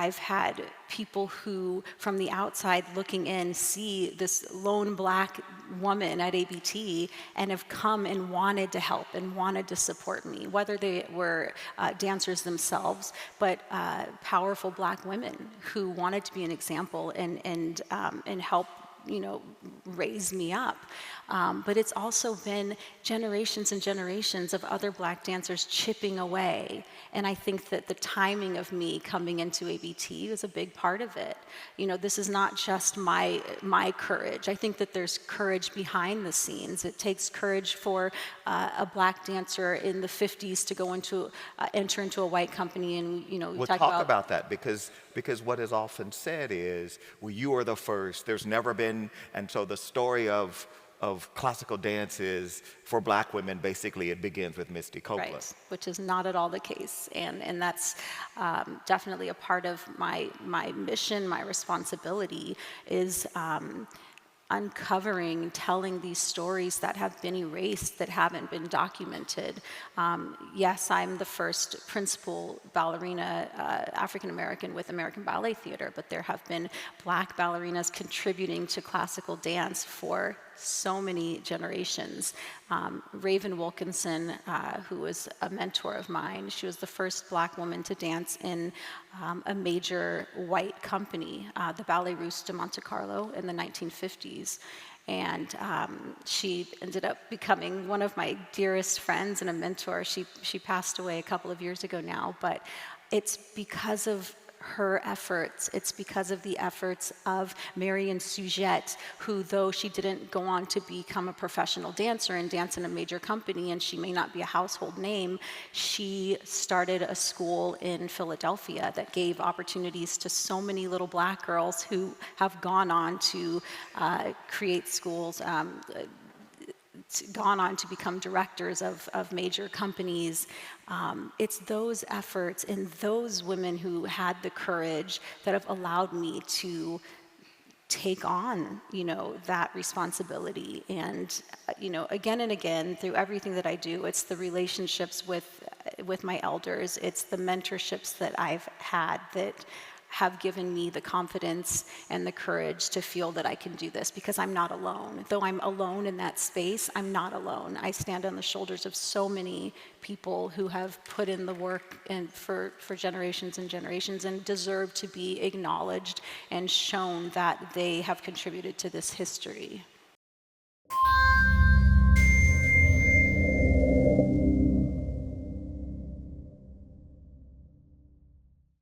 I've had people who, from the outside looking in, see this lone Black woman at ABT and have come and wanted to help and wanted to support me, whether they were dancers themselves, but powerful Black women who wanted to be an example and help, raise me up. But it's also been generations and generations of other Black dancers chipping away. And I think that the timing of me coming into ABT was a big part of it. This is not just my courage. I think that there's courage behind the scenes. It takes courage for a Black dancer in the 50s to go enter into a white company and, We'll talk about that because what is often said is, well, you are the first. There's never been, and so the story of classical dance is, for Black women, basically it begins with Misty Copeland. Right, which is not at all the case. And that's definitely a part of my mission, my responsibility is uncovering, telling these stories that have been erased, that haven't been documented. Yes, I'm the first principal ballerina, African-American with American Ballet Theatre, but there have been Black ballerinas contributing to classical dance for so many generations. Raven Wilkinson, who was a mentor of mine, she was the first Black woman to dance in a major white company, the Ballet Russe de Monte Carlo in the 1950s. And she ended up becoming one of my dearest friends and a mentor. She passed away a couple of years ago now, but it's because of her efforts. It's because of the efforts of Mary and Suzette, who, though she didn't go on to become a professional dancer and dance in a major company, and she may not be a household name, she started a school in Philadelphia that gave opportunities to so many little Black girls who have gone on to create schools, gone on to become directors of major companies. It's those efforts and those women who had the courage that have allowed me to take on, that responsibility. And, again and again, through everything that I do, it's the relationships with my elders, it's the mentorships that I've had that have given me the confidence and the courage to feel that I can do this, because I'm not alone. Though I'm alone in that space, I'm not alone. I stand on the shoulders of so many people who have put in the work and for generations and generations and deserve to be acknowledged and shown that they have contributed to this history.